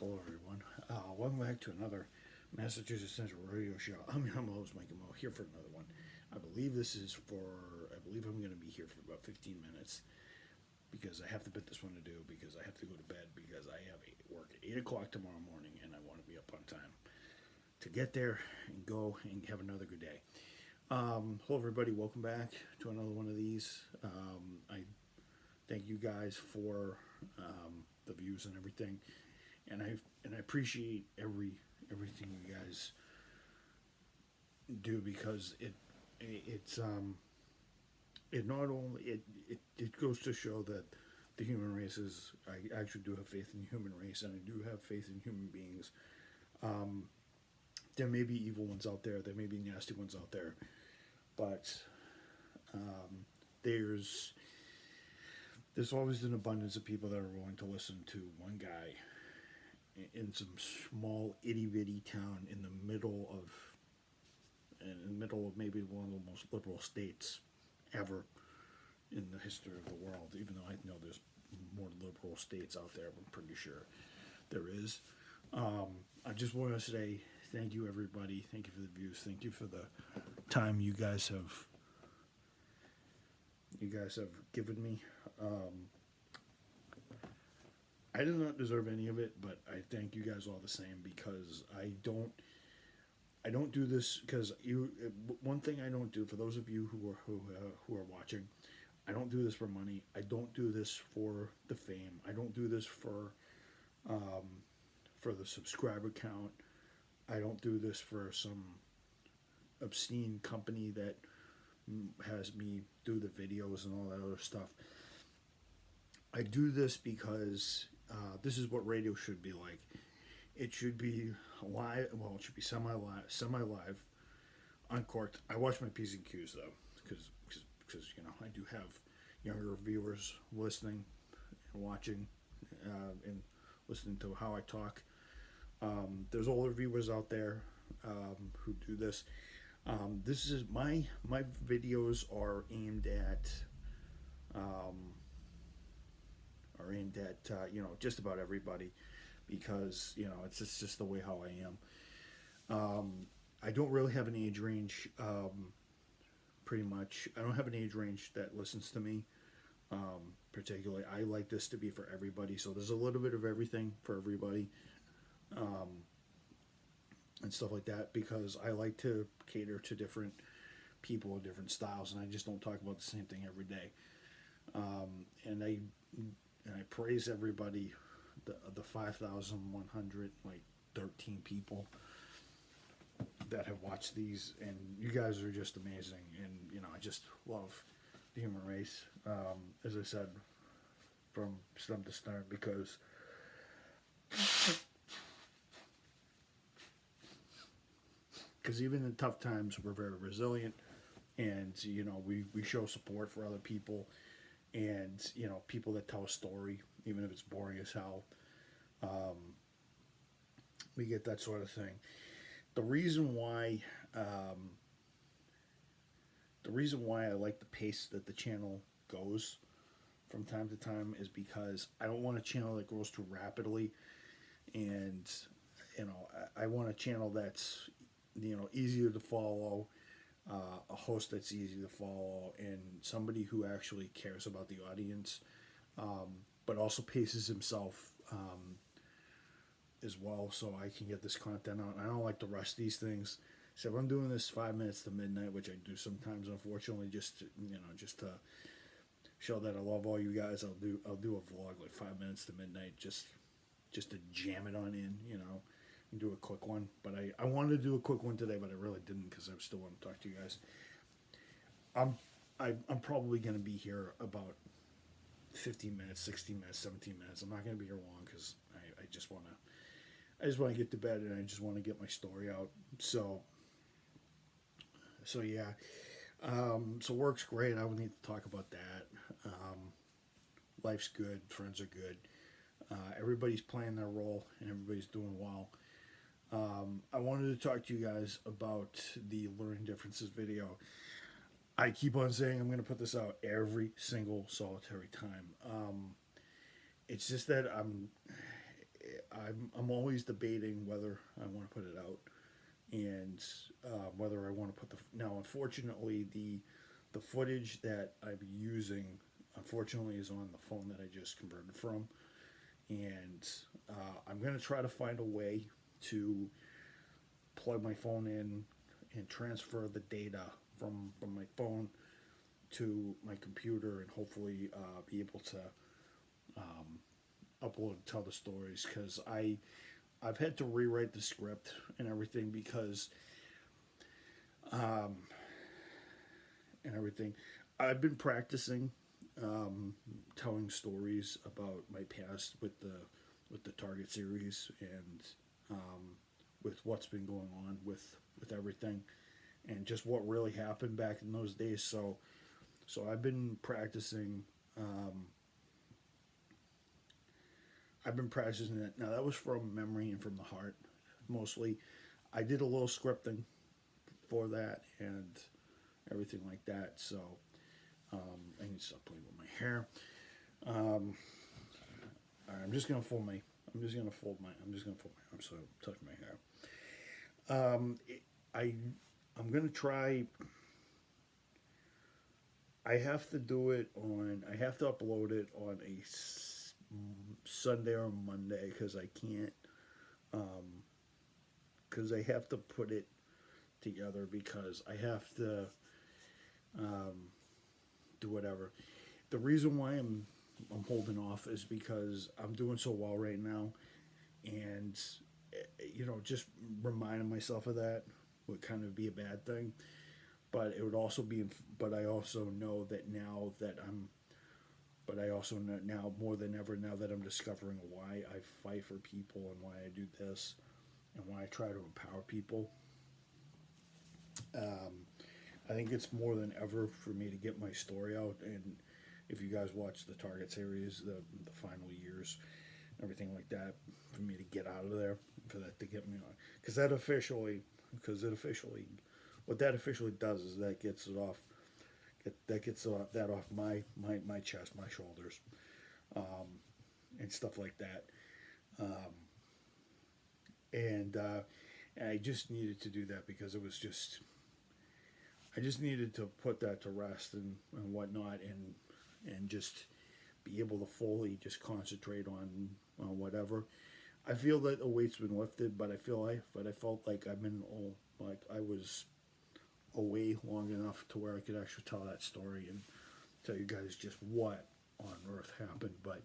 Hello, everyone. Welcome back to another Massachusetts Central Radio Show. I'm your host, Mike Mo, here for another one. I believe I'm going to be here for about 15 minutes because I have to bit this one to do because I have to go to bed because I have work at 8 o'clock tomorrow morning and I want to be up on time to get there and go and have another good day. Hello, everybody. Welcome back to another one of these. I thank you guys for the views and everything, and I appreciate everything you guys do because it not only it goes to show that the human race is I actually do have faith in the human race and I do have faith in human beings. Um, there may be evil ones out there, there may be nasty ones out there, but um, there's there's always an abundance of people that are willing to listen to one guy in some small itty bitty town in the middle of maybe one of the most liberal states ever in the history of the world. Even though I know there's more liberal states out there, I'm pretty sure there is. I just want to say thank you, everybody. Thank you for the views. Thank you for the time you guys have given me. Um, I do not deserve any of it, but I thank you guys all the same because I don't do this because you. One thing I don't do for those of you who are watching, I don't do this for money. I don't do this for the fame. I don't do this for the subscriber count. I don't do this for some obscene company that has me do the videos and all that other stuff. I do this because this is what radio should be like. It should be live. Well, it should be semi-live, uncorked. I watch my P's and Q's though, because I do have younger viewers listening and watching and listening to how I talk. There's older viewers out there who do this. This is my videos um, are aimed at just about everybody because it's just the way how I am. I don't really have an age range. Pretty much, I don't have an age range that listens to me. Particularly, I like this to be for everybody. So there's a little bit of everything for everybody, and stuff like that because I like to cater to different people and different styles, and I just don't talk about the same thing every day. And I praise everybody, the 5,113 people that have watched these, and you guys are just amazing. And I just love the human race, as I said, from stem to stern, because even in tough times, we're very resilient, and we show support for other people, and people that tell a story, even if it's boring as hell. Um, we get that sort of thing. The reason why um, the reason why I like the pace that the channel goes from time to time is because I don't want a channel that grows too rapidly, and I want a channel that's easier to follow, a host that's easy to follow, and somebody who actually cares about the audience, but also paces himself as well, so I can get this content out. I don't like to rush these things. So if I'm doing this 5 minutes to midnight, which I do sometimes, unfortunately, just to show that I love all you guys, I'll do a vlog like 5 minutes to midnight, just to jam it on in, and do a quick one. But I wanted to do a quick one today, but I really didn't because I still want to talk to you guys. I'm I'm probably gonna be here about 15 minutes, 16 minutes, 17 minutes. I'm not gonna be here long because I just want to get to bed and I just want to get my story out. So yeah. So work's great. I would need to talk about that. Life's good. Friends are good. Everybody's playing their role and everybody's doing well. I wanted to talk to you guys about the learning differences video. I keep on saying I'm going to put this out every single solitary time. It's just that I'm always debating whether I want to put it out and whether I want to put the. Now, unfortunately, the footage that I'm using, unfortunately, is on the phone that I just converted from, and I'm gonna try to find a way to plug my phone in and transfer the data from my phone to my computer and hopefully be able to upload and tell the stories because I've had to rewrite the script and everything because um, and everything I've been practicing telling stories about my past with the Target series and with what's been going on with everything and just what really happened back in those days. So I've been practicing. I've been practicing it. Now that was from memory and from the heart, mostly. I did a little scripting for that and everything like that. So I need to stop playing with my hair. Um, all right, I'm just gonna fold my. I'm just gonna fold my. I'm just gonna fold my arms so I don't touch my hair. I I'm gonna try. I have to do it on. I have to upload it on a Sunday or Monday because I can't. Because I have to put it together because I have to do whatever. The reason why I'm holding off is because I'm doing so well right now, and just reminding myself of that would kind of be a bad thing. But it would also be. But I also know that now that I'm. But I also know now more than ever now that I'm discovering why I fight for people and why I do this and why I try to empower people. I think it's more than ever for me to get my story out. And if you guys watch the Target series, the final years, everything like that, for me to get out of there, for that to get me on, because it officially, what that officially does is that gets it off, that gets that off my chest, my shoulders, and stuff like that. And I just needed to do that because it was just I just needed to put that to rest and whatnot and just be able to fully just concentrate on whatever. I feel that the weight's been lifted, but I felt like I've been like I was away long enough to where I could actually tell that story and tell you guys just what on earth happened. But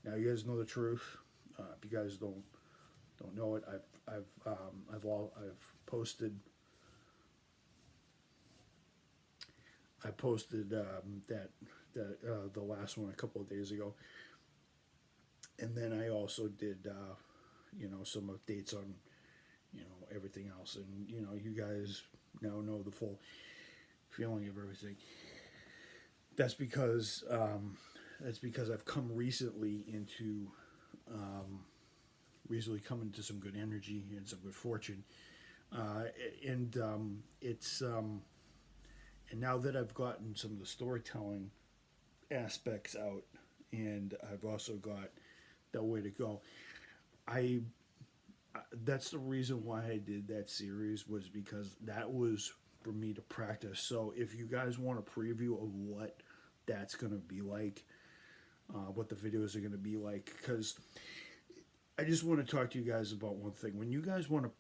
now you guys know the truth. If you guys don't know it, I've posted. I posted the last one a couple of days ago, and then I also did some updates on everything else, and you guys now know the full feeling of everything. That's because I've come recently come into some good energy and some good fortune, and it's and now that I've gotten some of the storytelling aspects out, and I've also got that way to go. I That's the reason why I did that series was because that was for me to practice. So if you guys want a preview of what that's gonna be like, what the videos are gonna be like, because I just want to talk to you guys about one thing. When you guys want to,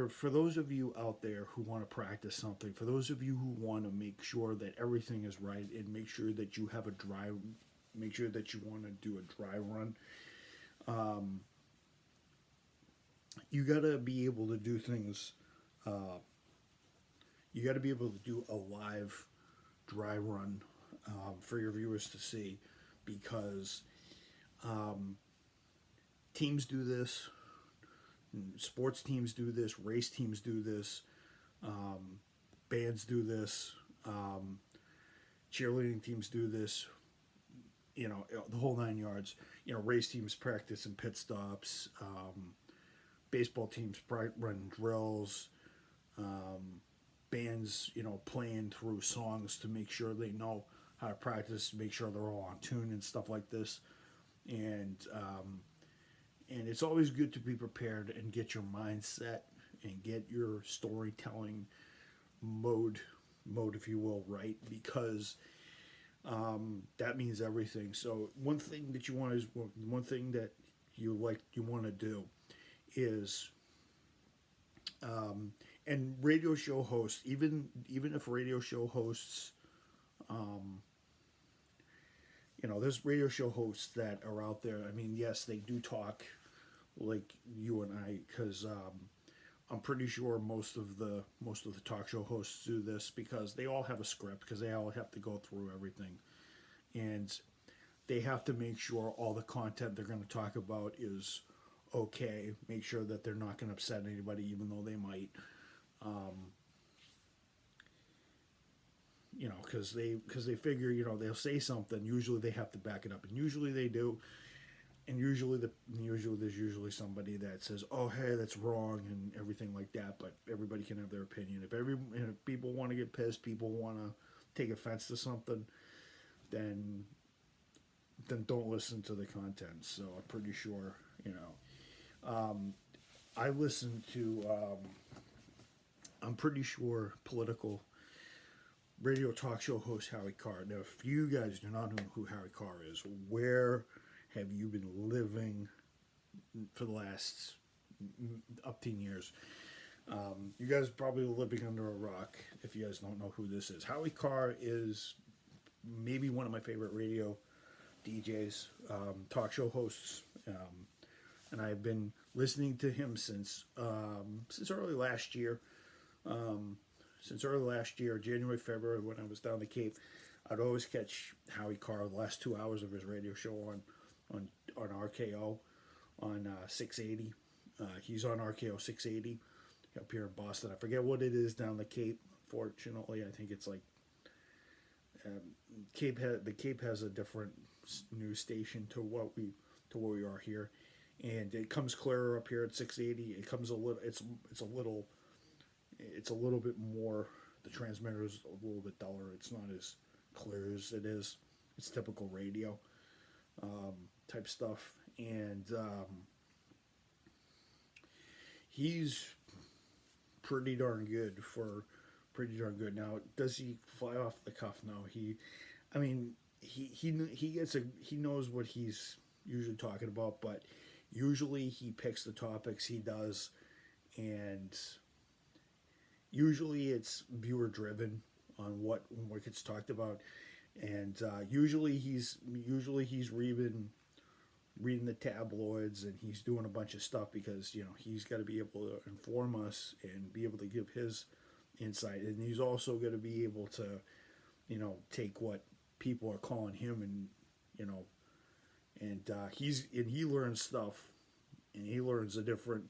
for those of you out there who want to practice something, for those of you who want to make sure that everything is right and make sure that you have make sure that you want to do a dry run, you got to be able to do things. You got to be able to do a live dry run for your viewers to see because teams do this, sports teams do this, race teams do this, bands do this, cheerleading teams do this, the whole 9 yards. Race teams practice in pit stops, baseball teams run drills, bands, playing through songs to make sure they know how to practice, make sure they're all on tune and stuff like this. And And it's always good to be prepared and get your mindset and get your storytelling mode, if you will, right, because that means everything. So one thing that you want to do is, and radio show hosts, even if radio show hosts, there's radio show hosts that are out there. I mean, yes, they do talk like you and I, because I'm pretty sure most of the talk show hosts do this because they all have a script, because they all have to go through everything, and they have to make sure all the content they're going to talk about is okay. Make sure that they're not going to upset anybody, even though they might. Because they figure, they'll say something. Usually they have to back it up, and usually they do. And usually there's usually somebody that says, "Oh, hey, that's wrong," and everything like that. But everybody can have their opinion. If people want to get pissed, people want to take offense to something, then don't listen to the content. So I'm pretty sure, I listen to. I'm pretty sure political radio talk show host Harry Carr. Now, if you guys do not know who Harry Carr is, where have you been living for the last up 10 years? You guys are probably living under a rock if you guys don't know who this is. Howie Carr is maybe one of my favorite radio DJs, talk show hosts, and I've been listening to him since early last year. January, February, when I was down the Cape, I'd always catch Howie Carr the last 2 hours of his radio show on RKO on 680. He's on RKO 680 up here in Boston. I forget what it is down the Cape. Fortunately, I think it's like the Cape has a different news station to what we are here, and it comes clearer up here at 680. It comes a little. It's a little bit more. The transmitter is a little bit duller. It's not as clear as it is. It's typical radio type stuff, and he's pretty darn good. Now, does he fly off the cuff? No, he knows what he's usually talking about, but usually he picks the topics he does, and usually it's viewer driven on what gets talked about, and usually he's reading the tabloids, and he's doing a bunch of stuff because he's got to be able to inform us and be able to give his insight, and he's also going to be able to take what people are calling him, and he learns stuff, and he learns a different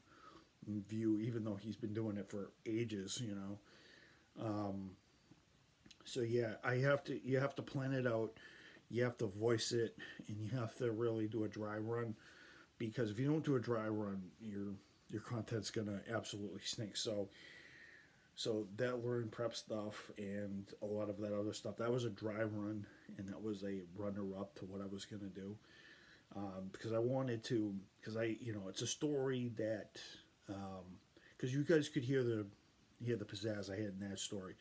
view, even though he's been doing it for ages. So yeah, you have to plan it out, you have to voice it, and you have to really do a dry run, because if you don't do a dry run, your content's gonna absolutely stink. So that learn prep stuff and a lot of that other stuff, that was a dry run, and that was a runner-up to what I was gonna do, because I wanted to, because it's a story that, because you guys could hear the pizzazz I had in that story,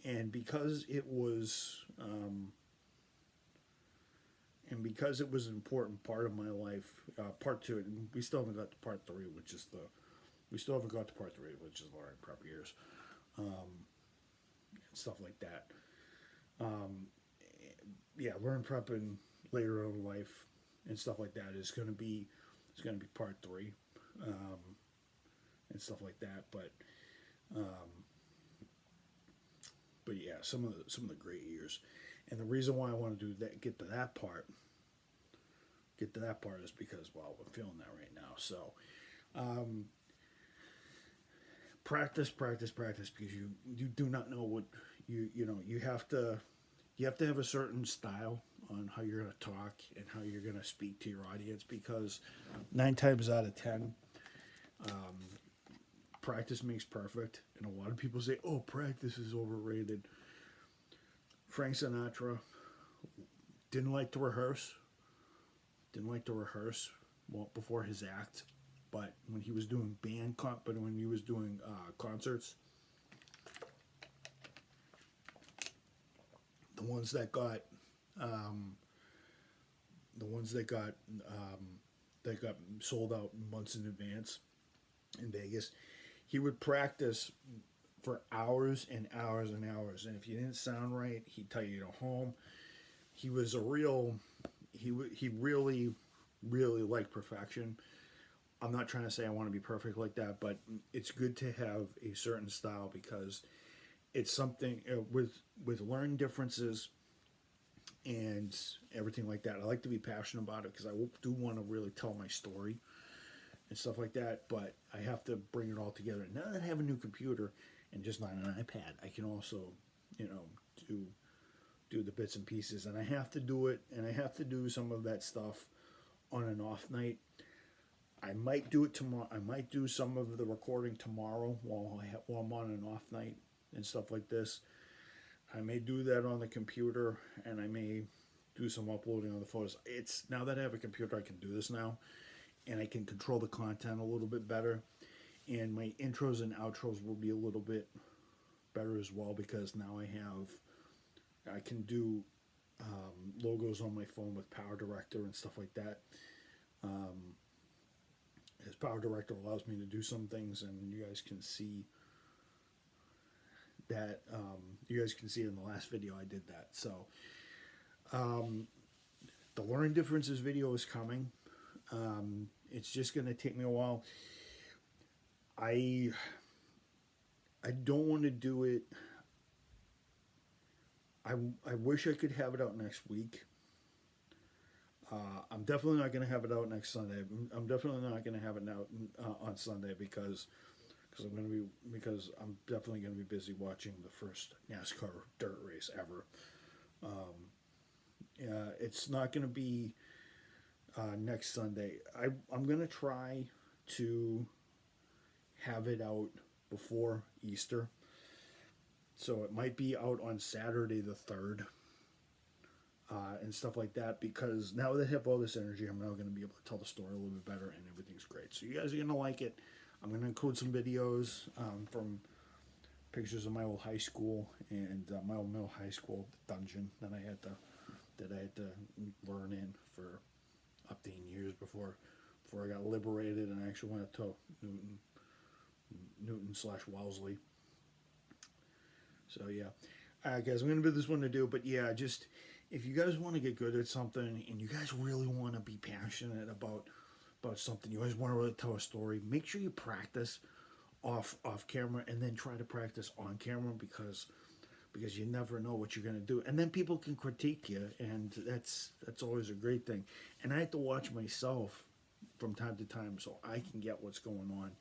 and because it was an important part of my life, part two, and we still haven't got to part three, which is Learning Prep years, and stuff like that. Learn Prep and later in life and stuff like that is going to be part three, and stuff like that. But yeah, some of the great years, and the reason why I want to do that, get to that part is because, well, I'm feeling that right now. So practice, because you do not know what you have to have a certain style on how you're going to talk and how you're going to speak to your audience, because 9 times out of 10, practice makes perfect, and a lot of people say, "Oh, practice is overrated." Frank Sinatra didn't like to rehearse. well, before his act, but when he was doing but when he was doing concerts, the ones that got um, the ones that got sold out months in advance in Vegas, he would practice for hours and hours and hours, and if you didn't sound right, he'd tell you to go home. He was a real he really liked perfection. I'm not trying to say I want to be perfect like that, but it's good to have a certain style because it's something with learning differences and everything like that. I like to be passionate about it because I do want to really tell my story and stuff like that. But I have to bring it all together. Now that I have a new computer and just not an iPad, I can also, you know, do the bits and pieces. And I have to do it, and I have to do some of that stuff on an off night. I might do it tomorrow. I might do some of the recording tomorrow while I'm on an off night and stuff like this. I may do that on the computer, and I may do some uploading on the photos. It's now that I have a computer, I can do this now, and I can control the content a little bit better. And my intros and outros will be a little bit better as well because now I can do logos on my phone with Power Director and stuff like that. As Power Director allows me to do some things, and you guys can see that. You guys can see in the last video I did that. So the learning differences video is coming. It's just going to take me a while. I don't want to do it. I wish I could have it out next week. I'm definitely not going to have it out next Sunday. I'm definitely not going to have it out on Sunday because I'm definitely going to be busy watching the first NASCAR dirt race ever. It's not going to be next Sunday. I'm going to try to have it out before Easter. So it might be out on Saturday the 3rd. And stuff like that, because now that I have all this energy, I'm now going to be able to tell the story a little bit better, and everything's great. So you guys are going to like it. I'm going to include some videos from pictures of my old high school and my old middle high school dungeon that I had to learn in for up to 8 years before I got liberated and I actually went to Newton/Wellesley. So yeah, all right, guys, I'm going to be this one to do, but yeah, just. If you guys want to get good at something and you guys really want to be passionate about something, you guys want to really tell a story, make sure you practice off camera and then try to practice on camera because you never know what you're going to do. And then people can critique you, and that's always a great thing. And I have to watch myself from time to time so I can get what's going on.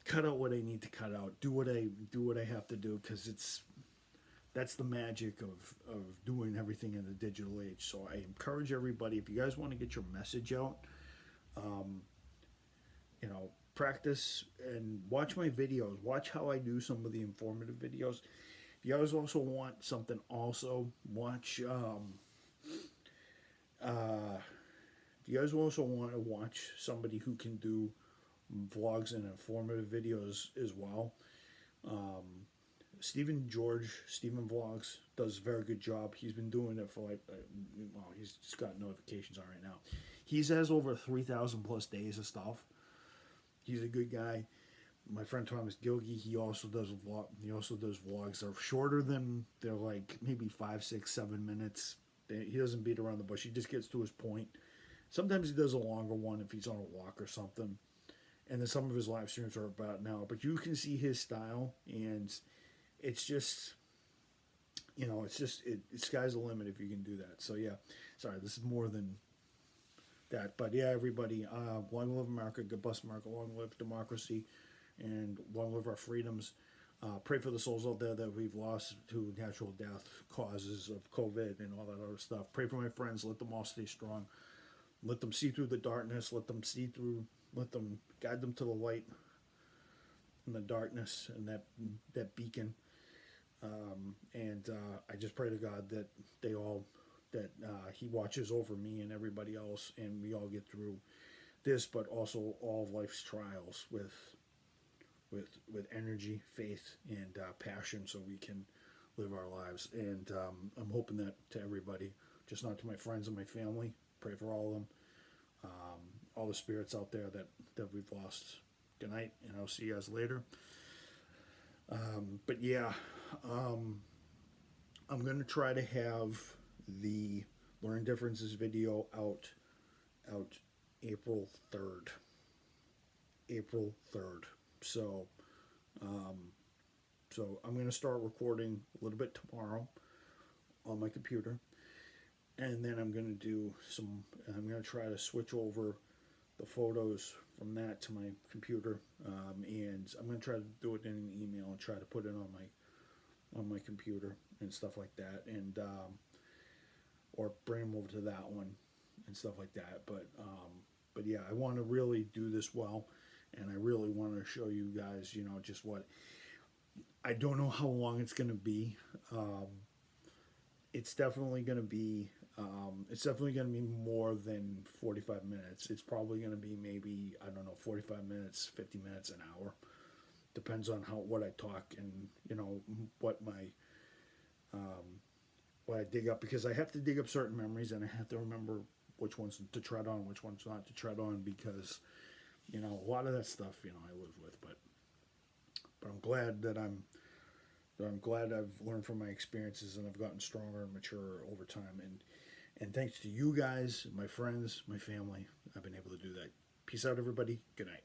Cut out what I need to cut out. Do what I have to do because that's the magic of doing everything in the digital age. So I encourage everybody, if you guys want to get your message out, practice and watch my videos. Watch how I do some of the informative videos. If you guys also want something, also watch. If you guys also want to watch somebody who can do vlogs and informative videos as well. Stephen Vlogs does a very good job. He's been doing it for he's just got notifications on right now. He has over 3,000 plus days of stuff. He's a good guy. My friend Thomas Gilgy, he also does vlogs. They're shorter they're like maybe 5, 6, 7 minutes. He doesn't beat around the bush. He just gets to his point. Sometimes he does a longer one if he's on a walk or something. And then some of his live streams are about an hour. But you can see his style, and it's just, sky's the limit if you can do that. So yeah, sorry, this is more than that. But yeah, everybody, long live America, good bless America, long live democracy, and long live our freedoms. Pray for the souls out there that we've lost to natural death, causes of COVID and all that other stuff. Pray for my friends, let them all stay strong. Let them see through the darkness, let them guide them to the light in the darkness and that beacon. I just pray to God that He watches over me and everybody else, and we all get through this, but also all of life's trials with energy, faith, and passion, so we can live our lives. And I'm hoping that to everybody, just not to my friends and my family. Pray for all of them, all the spirits out there that we've lost. Good night, and I'll see you guys later. But yeah, I'm gonna try to have the Learn Differences video out April 3rd. April 3rd. So, so I'm going to start recording a little bit tomorrow on my computer, and then I'm going to I'm going to try to switch over the photos from that to my computer, and I'm going to try to do it in an email and try to put it on my computer and stuff like that, and or bring them over to that one and stuff like that. But yeah, I want to really do this well, and I really want to show you guys, just what, I don't know how long it's going to be. It's definitely going to be, more than 45 minutes. It's probably going to be maybe, I don't know, 45 minutes, 50 minutes, an hour. Depends on what I talk and, what I dig up, because I have to dig up certain memories, and I have to remember which ones to tread on, which ones not to tread on, because a lot of that stuff I live with. But I'm glad that I'm glad I've learned from my experiences, and I've gotten stronger and mature over time, and thanks to you guys, my friends, my family, I've been able to do that. Peace out, everybody. Good night.